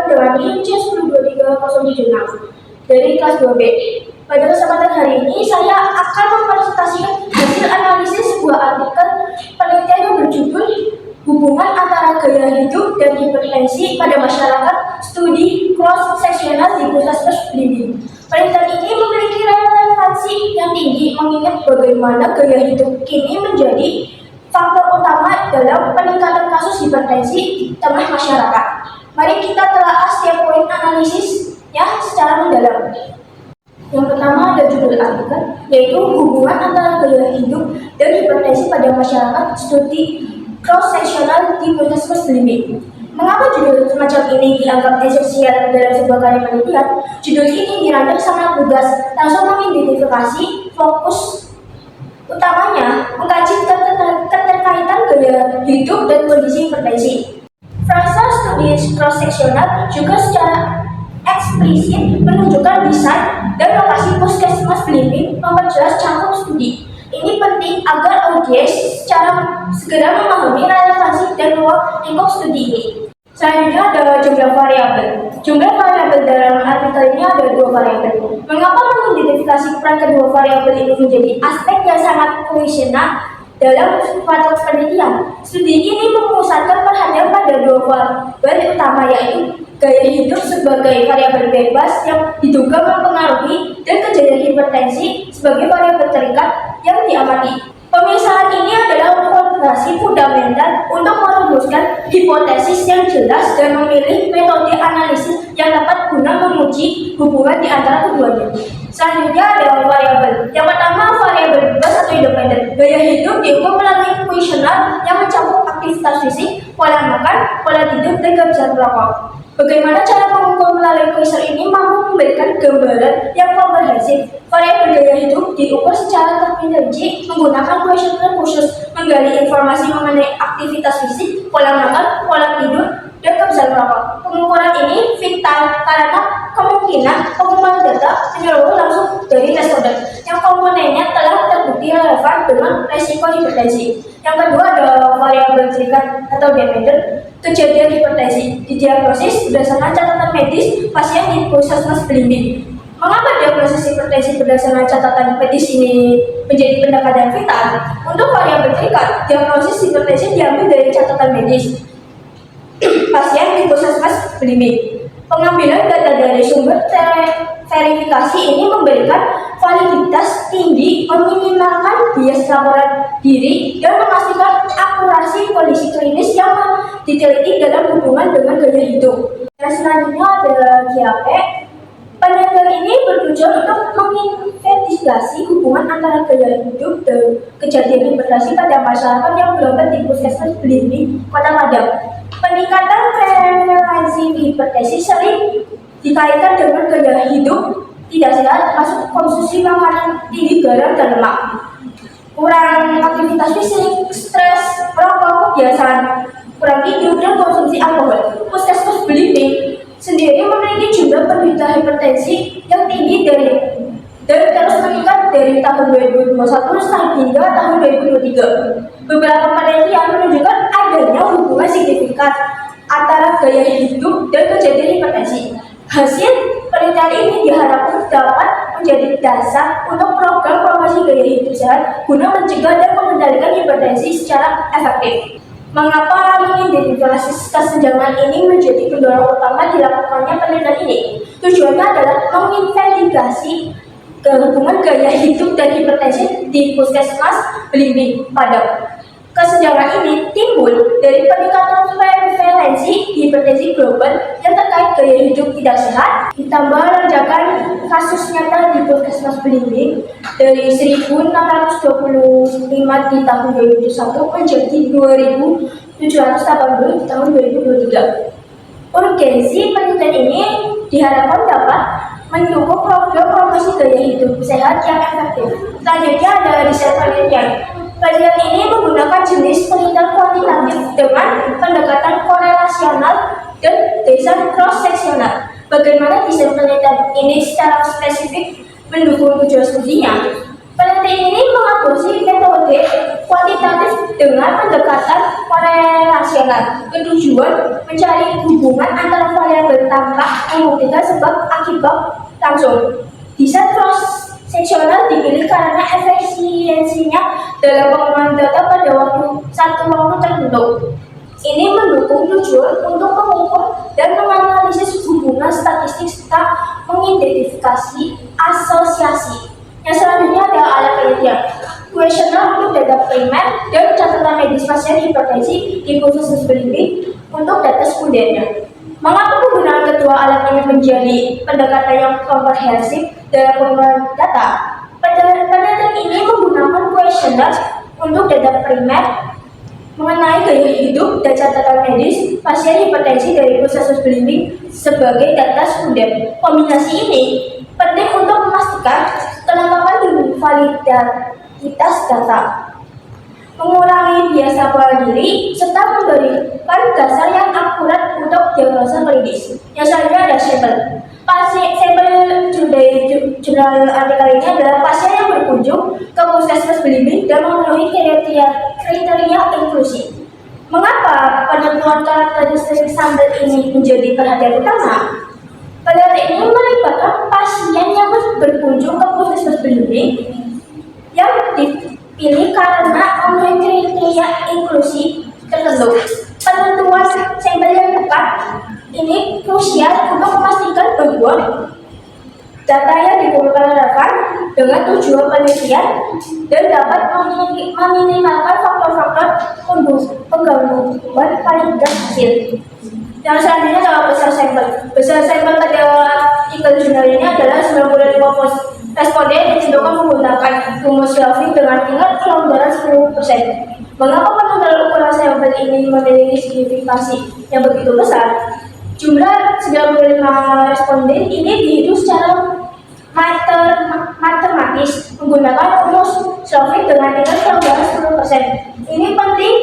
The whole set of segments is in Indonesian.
dengan INC 1023-076 dari kelas 2B. Pada kesempatan hari ini, saya akan mempresentasikan hasil analisis sebuah artikel penelitian yang berjudul Hubungan antara gaya hidup dan hipertensi pada masyarakat, studi cross-sectional di Puskesmas Belimbing. Penelitian ini memiliki relevansi yang tinggi mengingat bagaimana gaya hidup kini menjadi faktor utama dalam peningkatan kasus hipertensi di tengah masyarakat. Mari kita telah setiap poin analisisnya secara mendalam. Yang pertama ada judul artikel, yaitu hubungan antara gaya hidup dan hipertensi pada masyarakat, studi cross-sectional di Puskesmas Belimbing. Mengapa judul semacam ini dianggap esensial dalam sebuah karya penelitian? Judul ini dirancang sangat lugas, langsung mengidentifikasi fokus utamanya mengkaji keterkaitan gaya hidup dan kondisi hipertensi. Frasa studi cross-sectional juga secara eksplisit menunjukkan desain dan lokasi Puskesmas Belimbing memperjelas cakup studi. Ini penting agar audiens secara segera memahami relevansi dan ruang lingkup studi ini. Selanjutnya ada jumlah variabel. Jumlah variabel dalam artikel ini ada 2 variabel. Mengapa mengidentifikasi peran kedua variabel ini menjadi aspek yang sangat krusial dalam suatu penelitian? Studi ini memusatkan perhatian pada 2 variabel utama, yaitu gaya hidup sebagai variabel bebas yang diduga mempengaruhi dan kejadian hipertensi sebagai variabel terikat yang diamati. Pemisahan ini adalah fondasi fundamental untuk merumuskan hipotesis yang jelas dan memilih metode analisis yang dapat guna menguji hubungan di antara keduanya. Selanjutnya ada variabel. Yang pertama, variabel bebas atau independen. Gaya hidup diukur melalui kuesioner yang mencakup aktivitas fisik, pola makan, pola tidur, dan kebiasaan merokok. Bagaimana cara mengukur melalui kuesioner ini mampu memberikan gambaran yang komprehensif. Variabel gaya hidup diukur secara terperinci menggunakan kuesioner khusus, menggali informasi mengenai aktivitas fisik, pola makan, pola tidur, dan kebiasaan merokok. Pengukuran ini vital karena kemungkinan pengumpulan data menyeluruh langsung dari responden yang komponennya telah terbukti relevan dengan resiko hipertensi. Yang kedua ada variabel terikat atau dependent. Kejadian hipertensi didiagnosis berdasarkan catatan medis pasien di Puskesmas Belimbing. Mengapa diagnosis hipertensi berdasarkan catatan medis ini menjadi pendekatan vital? Untuk variabel terikat, diagnosis hipertensi diambil dari catatan medis pasien di Puskesmas Belimbing. Pengambilan data dari sumber verifikasi ini memberikan validitas tinggi, meminimalkan bias laporan diri, dan memastikan akurasi kondisi klinis yang diteliti dalam hubungan dengan gaya hidup. Dan selanjutnya ada GAP. Penelitian ini bertujuan untuk menginvestigasi hubungan antara gaya hidup dan kejadian hipertensi pada masyarakat yang berada di Puskesmas Belimbing, Kota Padang. Peningkatan prevalensi hipertensi sering dikaitkan dengan gaya hidup tidak sehat, termasuk konsumsi makanan tinggi garam dan lemak, kurang aktivitas fisik, stres, merokok, kebiasaan kurang tidur, dan konsumsi alkohol. Puskesmas Belimbing sendiri memiliki jumlah penderita hipertensi yang tinggi dan terus meningkat dari tahun 2021 hingga tahun 2023. Beberapa penelitian menunjukkan adanya hubungan signifikan antara gaya hidup dan kejadian hipertensi. Hasil penelitian ini diharapkan dapat menjadi dasar untuk program promosi gaya hidup sehat guna mencegah dan mengendalikan hipertensi secara efektif. Mengapa mengidentifikasi kesenjangan ini menjadi pendorong utama dilakukannya penelitian ini? Tujuannya adalah menginvestigasi hubungan gaya hidup dan hipertensi di Puskesmas Belimbing Padang. Kesenjangan ini timbul dari peningkatan prevalensi hipertensi global yang terkait gaya hidup tidak sehat, ditambah lonjakan kasus nyata di Puskesmas Belimbing dari 1.625 di tahun 2021 menjadi 2.780 di tahun 2023. Urgensi penelitian ini diharapkan dapat mendukung program promosi gaya hidup sehat yang efektif. Selanjutnya ada desain penelitian. Penelitian ini menggunakan jenis penelitian kuantitatif dengan pendekatan korelasional dan desain cross-sectional. Bagaimana desain penelitian ini secara spesifik mendukung tujuan studinya? Peneliti ini mengadopsi metode kuantitatif dengan pendekatan korelasional bertujuan mencari hubungan antara variabel tanpa membuktikan sebab akibat langsung. Desain cross seksional dipilih karena efisiensinya dalam pengembangan data pada satu waktu tertentu. Ini mendukung tujuan untuk mengukur dan menganalisis hubungan statistik serta mengidentifikasi asosiasi. Yang selanjutnya adalah alat penelitian. Kuesioner untuk data primer dan catatan medis pasien hipertensi di khusus screening untuk data sekundernya. Mengapa penggunaan kedua alat ini menjadi pendekatan yang komprehensif dalam pengembangan data? Penelitian ini menggunakan kuesioner untuk data primer mengenai gaya hidup dan catatan medis pasien hipertensi dari proses screening sebagai data sekunder. Kombinasi ini penting untuk memastikan kelengkapan dan validitas data, mengurangi bias bela diri, serta memberikan dasar yang akurat untuk diagnosa klinis. Yang selanjutnya ada sampel. Sampel dari jurnal artikel ini adalah pasien yang berkunjung ke puskesmas screening dan memenuhi kriteria inklusi. Mengapa penentuan karakteristik sampel ini menjadi perhatian utama? Penelitian ini melibatkan pasien yang berkunjung ke puskesmas screening yang dipilih karena memenuhi kriteria inklusi tertentu. Penentuan sampel yang tepat ini krusial untuk memastikan bahwa data yang dikumpulkan relevan dengan tujuan penelitian dan dapat meminimalkan faktor-faktor penggangguan validitas hasil. Yang selanjutnya adalah besar sampel. Besar sampel pada artikel jurnal ini adalah 95% responden ditunjukkan menggunakan rumus Shelfing dengan tingkat kelonggaran 10%. Mengapa penentuan ukuran sampel ini memiliki signifikasi yang begitu besar? Jumlah 95 responden ini dihitung secara matematis menggunakan rumus Shelfing dengan tingkat kelonggaran 10%. Ini penting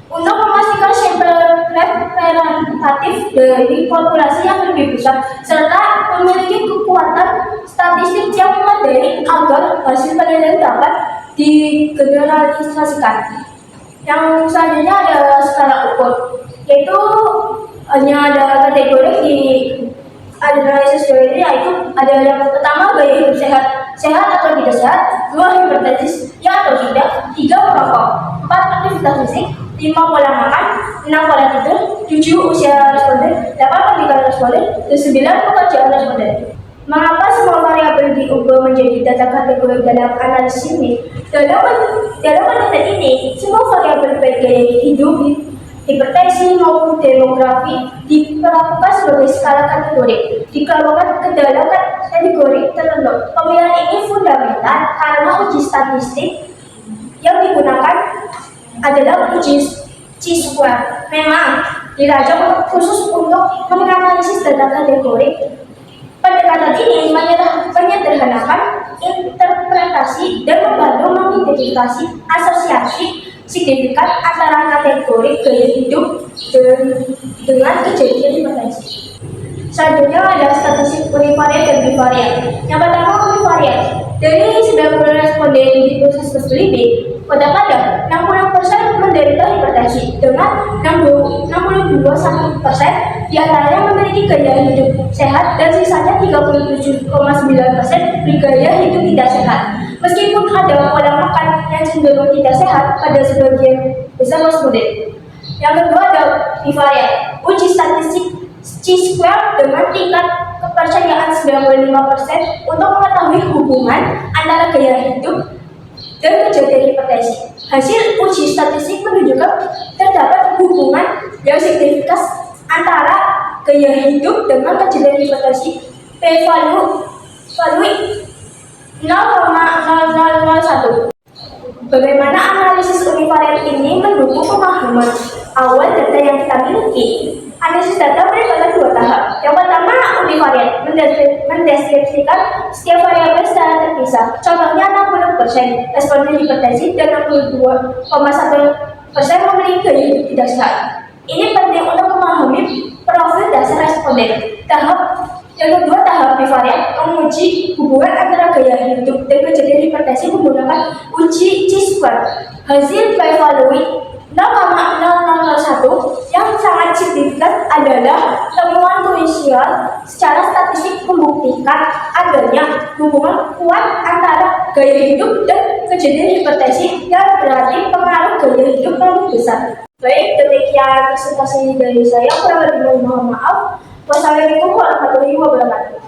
untuk memastikan sampel representatif dari populasi yang lebih besar serta memiliki kekuatan statistik yang memadai agar hasil penelitian dapat digeneralisasikan. Yang selanjutnya adalah skala ukur, yaitu hanya ada kategori di analisis teori, yaitu ada yang pertama gaya hidup sehat atau tidak sehat, 2 hipertensi ya atau tidak, 3 merokok, 4 aktivitas fisik, 5 pola makan, 6 pola tidur, 7 usia responden, 8 pendidikan responden, dan 9 pekerjaan responden. Mengapa semua variabel diubah menjadi data kategori dalam analisis ini? Dalam penelitian ini, semua variabel baik gaya hidup, hipertensi maupun demografi diperlakukan sebagai skala kategori, dikelompokkan ke dalam kategori tertentu. Pemilihan ini fundamental karena uji statistik yang digunakan adalah uji chi-square. Memang dirancang khusus untuk menganalisis data kategori. Pendekatan ini menyederhanakan interpretasi dan membantu mengidentifikasi asosiasi signifikan antara kategori gaya hidup dengan kejadian hipertensi. Selanjutnya ada statistik univariat dan bivariat. Yang pertama univariat. Dari 90 responden di proses screening, pada 60% menderita hipertensi dengan 62% diantaranya memiliki gaya hidup sehat dan sisanya 37,9% bergaya hidup tidak sehat. Meskipun ada pola makan yang cenderung tidak sehat pada sebagian besar responden. Yang kedua ada bivariat. Uji statistik chi-square dengan tingkat kepercayaan 95% untuk mengetahui hubungan antara gaya hidup dan kejadian hipertensi. Hasil uji statistik menunjukkan terdapat hubungan yang signifikan antara gaya hidup dengan kejadian hipertensi. P-value 0,0001. Bagaimana analisis univariat ini mendukung pemahaman awal data yang kita miliki? Analisis data melibatkan 2 tahap. Yang pertama, univariat, mendeskripsikan setiap variabel secara terpisah. Contohnya 60% responden hipertensi dan 62,1% memiliki gaya hidup tidak sehat. Ini penting untuk memahami profil dasar responden. Tahap Yang kedua, tahap bivariat menguji hubungan antara gaya hidup dan kejadian hipertensi menggunakan uji C-square. Hasil biovaluing 0,0001 yang sangat signifikan adalah temuan Louisian secara statistik membuktikan adanya hubungan kuat antara gaya hidup dan kejadian hipertensi yang berarti pengaruh gaya hidup lebih besar. Baik, demikian presentasi dari saya. Kurang lebih mohon maaf. Wassalamualaikum warahmatullahi wabarakatuh.